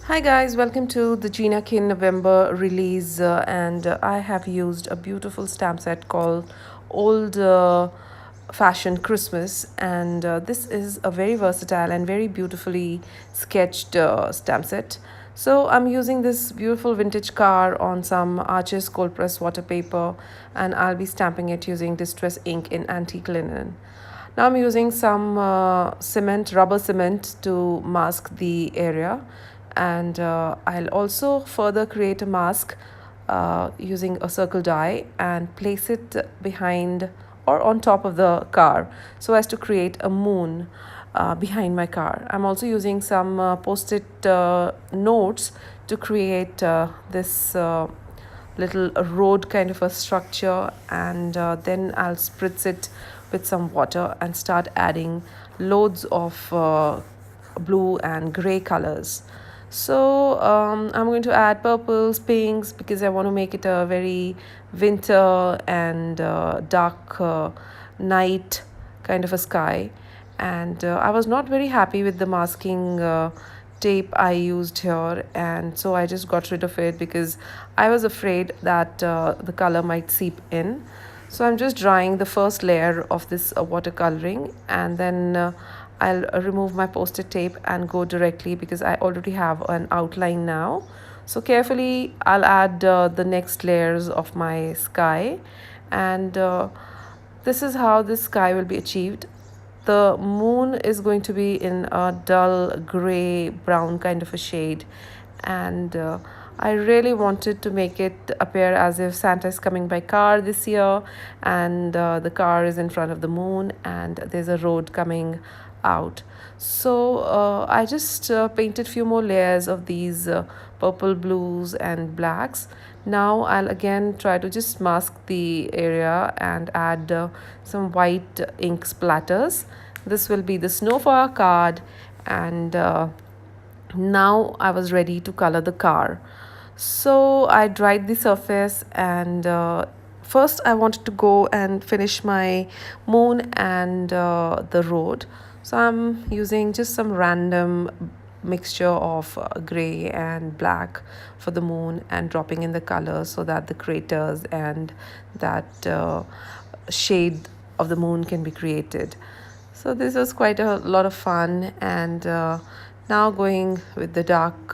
Hi guys, welcome to the Gina Kin November release, and I have used a beautiful stamp set called Old Fashioned Christmas, and this is a very versatile and very beautifully sketched stamp set. So I'm using this beautiful vintage car on some Arches cold press water paper, and I'll be stamping it using distress ink in antique linen. Now I'm using some cement, rubber cement to mask the area, and I'll also further create a mask using a circle die and place it behind or on top of the car so as to create a moon behind my car. I'm also using some post-it notes to create this little road kind of a structure, and then I'll spritz it with some water and start adding loads of blue and gray colors. So I'm going to add purples, pinks, because I want to make it a very winter and dark night kind of a sky. And I was not very happy with the masking tape I used here, and so I just got rid of it because I was afraid that the color might seep in. So I'm just drying the first layer of this watercoloring, and then I'll remove my post-it tape and go directly because I already have an outline now. So carefully I'll add the next layers of my sky, and this is how this sky will be achieved. The moon is going to be in a dull gray brown kind of a shade, and I really wanted to make it appear as if Santa is coming by car this year, and the car is in front of the moon and there's a road coming out. So I just painted few more layers of these purple, blues and blacks. Now I'll again try to just mask the area and add some white ink splatters. This will be the snow for our card, and now I was ready to color the car. So I dried the surface, and first I wanted to go and finish my moon and the road. So I'm using just some random mixture of gray and black for the moon and dropping in the colors so that the craters and that shade of the moon can be created. So this was quite a lot of fun, and now going with the dark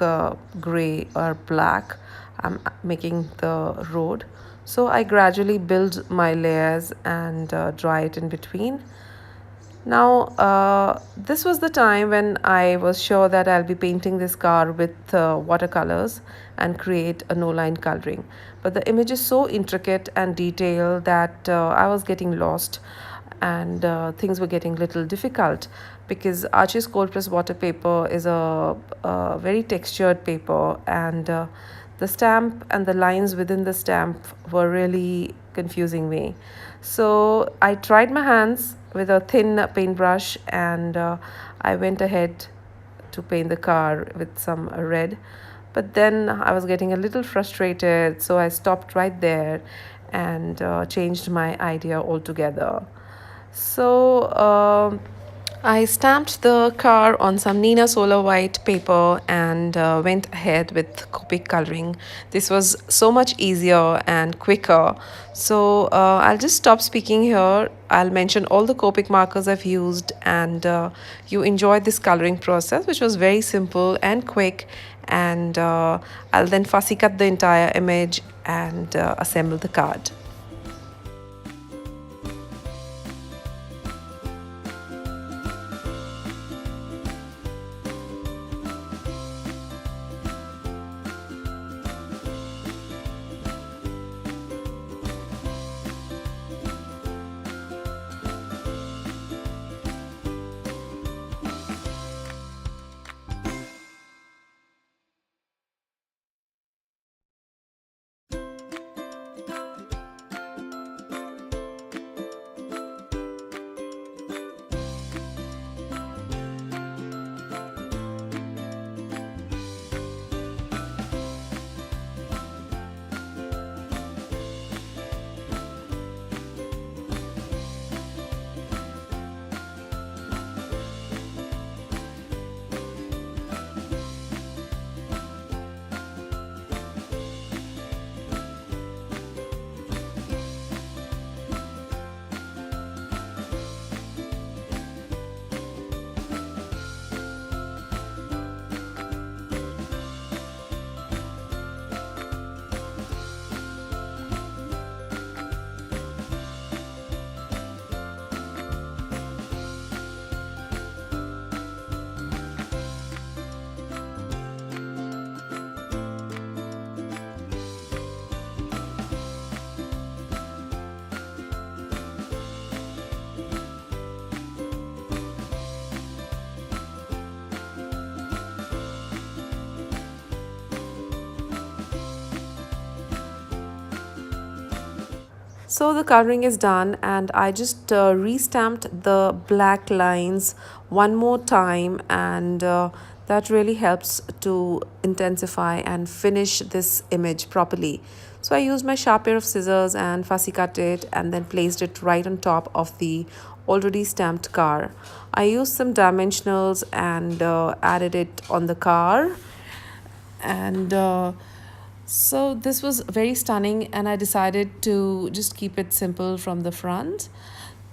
gray or black, I'm making the road. So I gradually build my layers and dry it in between. Now, this was the time when I was sure that I'll be painting this car with watercolors and create a no-line coloring. But the image is so intricate and detailed that I was getting lost, and things were getting a little difficult because Archie's cold press water paper is a very textured paper, and the stamp and the lines within the stamp were really confusing me. So I tried my hands with a thin paintbrush, and I went ahead to paint the car with some red. But then I was getting a little frustrated, so I stopped right there and changed my idea altogether. So I stamped the car on some Neenah Solar White paper and went ahead with Copic coloring. This was so much easier and quicker. So I'll just stop speaking here. I'll mention all the Copic markers I've used, and you enjoyed this coloring process, which was very simple and quick. And I'll then fussy cut the entire image and assemble the card. So the coloring is done, and I just restamped the black lines one more time, and that really helps to intensify and finish this image properly. So I used my sharp pair of scissors and fussy cut it and then placed it right on top of the already stamped car. I used some dimensionals and added it on the car, and so this was very stunning, and I decided to just keep it simple from the front.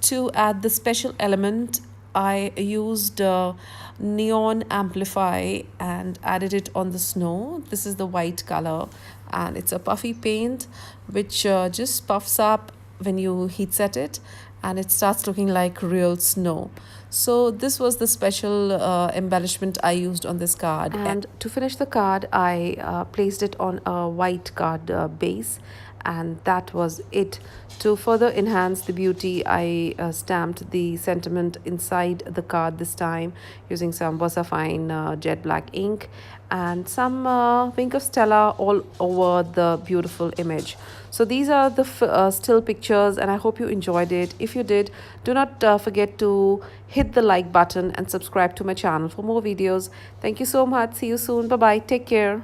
To add the special element, I used neon amplify and added it on the snow. This is the white color, and it's a puffy paint which just puffs up when you heat set it, and it starts looking like real snow. So this was the special embellishment I used on this card. And to finish the card, I placed it on a white card base, and that was it. To further enhance the beauty, I stamped the sentiment inside the card this time using some Versafine jet black ink and some Wink of Stella all over the beautiful image. So these are the still pictures, and I hope you enjoyed it. If you did, do not forget to hit the like button and subscribe to my channel for more videos. Thank you so much. See you soon. Bye bye. Take care.